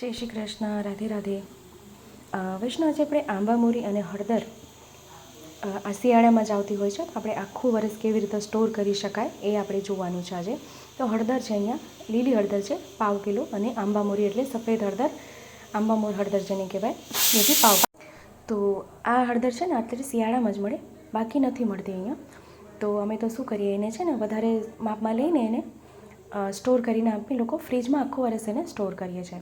જય શ્રી કૃષ્ણ, રાધે રાધે. વૈષ્ણવ, આજે આપણે આંબા મોરી અને હળદર આ શિયાળામાં જ આવતી હોય છે, તો આપણે આખું વરસ કેવી રીતે સ્ટોર કરી શકાય એ આપણે જોવાનું છે આજે. તો હળદર છે, અહીંયા લીલી હળદર છે 1/2 કિલો, અને આંબા મોરી એટલે સફેદ હળદર, આંબા મોર હળદર જેને કહેવાય, એ બી 1/2. તો આ હળદર છે ને અત્યારે શિયાળામાં જ મળે, બાકી નથી મળતી અહીંયા. તો અમે તો શું કરીએ, એને છે ને વધારે માપમાં લઈને એને સ્ટોર કરીને આપી લોકો ફ્રીજમાં આખું વરસ એને સ્ટોર કરીએ છીએ.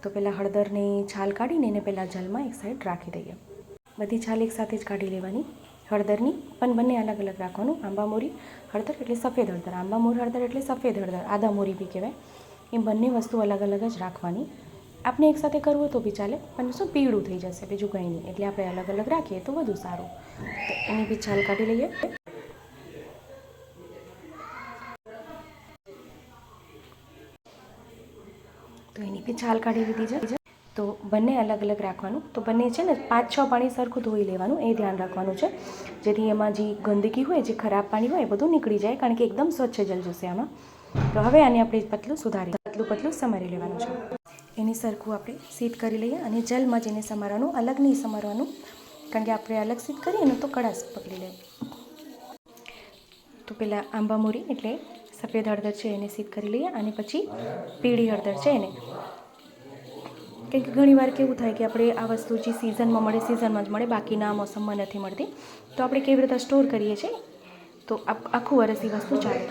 તો પહેલાં હળદરની છાલ કાઢીને એને પહેલાં જલમાં એક સાઈડ રાખી દઈએ. બધી છાલ એક સાથે જ કાઢી લેવાની હળદરની, પણ બંને અલગ અલગ રાખવાનું. આંબા મોરી હળદર એટલે સફેદ હળદર, આંબા મોર હળદર એટલે સફેદ હળદર, આદા મોરી બી કહેવાય. એ બંને વસ્તુ અલગ અલગ જ રાખવાની. આપણે એકસાથે કરવું હોય તો બી ચાલે, પણ શું પીળું થઈ જશે, બીજું કંઈ નહીં. એટલે આપણે અલગ અલગ રાખીએ તો વધુ સારું. તો એની બી છાલ કાઢી લઈએ. તો એની બી છાલ કાઢી લીધી છે. તો બંને અલગ અલગ રાખવાનું. તો બંને છે ને 5-6 પાણી સરખું ધોઈ લેવાનું, એ ધ્યાન રાખવાનું છે, જેથી એમાં જે ગંદકી હોય, જે ખરાબ પાણી હોય, એ બધું નીકળી જાય, કારણ કે એકદમ સ્વચ્છ જલ જશે આમાં. તો હવે આને આપણે પતલું સમારી લેવાનું છે. એની સરખું આપણે સીટ કરી લઈએ, અને જલમાં જ એને સમારવાનું, અલગ નહીં સમારવાનું, કારણ કે આપણે અલગ સીટ કરીએ ને તો કડાશ પકડી લે. તો પહેલાં આંબા મોરી એટલે સફેદ હળદર છે એને સીટ કરી લઈએ, અને પછી પીળી હળદર છે એને, કેમ કે ઘણીવાર કેવું થાય કે આપણે આ વસ્તુ જે સિઝનમાં મળે સિઝનમાં જ મળે, બાકીના મોસમમાં નથી મળતી. તો આપણે કેવી રીતે સ્ટોર કરીએ છીએ, તો આખું વરસ એ વસ્તુ ચાલે.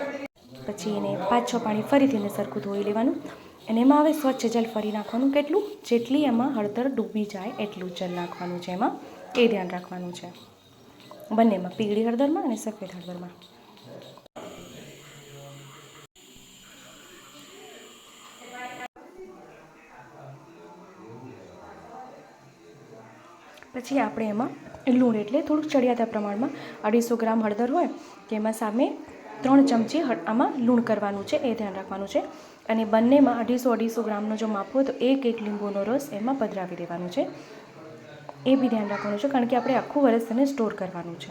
પછી એને 5-6 પાણી ફરીથી એને સરખું ધોઈ લેવાનું, અને એમાં હવે સ્વચ્છ જલ ફરી નાખવાનું. કેટલું? જેટલી એમાં હળદર ડૂબી જાય એટલું જલ નાખવાનું છે એમાં, એ ધ્યાન રાખવાનું છે બંનેમાં, પીળી હળદરમાં અને સફેદ હળદરમાં. પછી આપણે એમાં લૂણ, એટલે થોડુંક ચડિયાતા પ્રમાણમાં 250 ગ્રામ હળદર હોય તો એમાં સામે 3 ચમચી આમાં લૂણ કરવાનું છે, એ ધ્યાન રાખવાનું છે. અને બંનેમાં 250 ગ્રામનો જો માપ હોય તો 1 લીંબુનો રસ એમાં પધરાવી દેવાનું છે, એ બી ધ્યાન રાખવાનું છે, કારણ કે આપણે આખું વરસ એને સ્ટોર કરવાનું છે.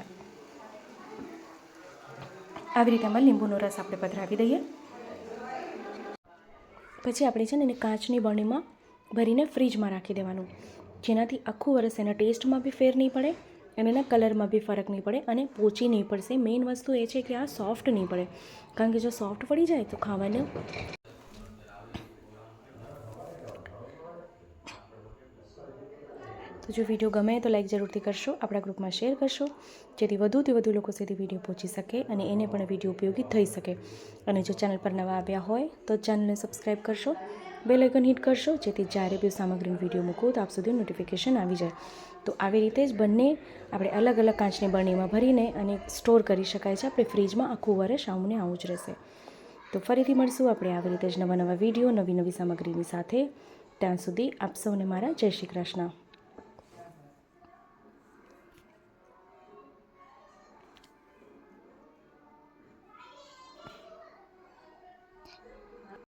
આવી રીતે એમાં લીંબુનો રસ આપણે પધરાવી દઈએ. પછી આપણે છે ને એને કાચની બરણીમાં ભરીને ફ્રીજમાં રાખી દેવાનું, જેનાથી આખું વરસ એના ટેસ્ટમાં બી ફેર નહીં પડે, અને એના કલરમાં બી ફરક નહીં પડે, અને પોચી નહીં પડશે. મેઇન વસ્તુ એ છે કે આ સોફ્ટ નહીં પડે, કારણ કે જો સોફ્ટ પડી જાય તો ખાવાનું. તો જો વિડીયો ગમે તો લાઈક જરૂરથી કરશો, આપણા ગ્રુપમાં શેર કરશો, જેથી વધુથી વધુ લોકો સુધી વિડીયો પહોંચી શકે અને એને પણ વિડીયો ઉપયોગી થઈ શકે. અને જો ચેનલ પર નવા આવ્યા હોય તો ચેનલને સબસ્ક્રાઈબ કરશો, બેલ આઇકન હિટ કરશો, જેથી જ્યારે બી સામગ્રીનો વિડીયો મૂકું તો આપ સુધી નોટિફિકેશન આવી જાય. તો આવી રીતે જ બંને આપણે અલગ અલગ કાચની બરણીમાં ભરીને અને સ્ટોર કરી શકાય છે. આપણે ફ્રીજમાં આખું વર્ષ આવું ને આવું જ રહેશે. તો ફરીથી મળશું આપણે આવી રીતે જ નવા વિડીયો, નવી સામગ્રીની સાથે. ત્યાં સુધી આપ સૌને મારા જય શ્રી કૃષ્ણ.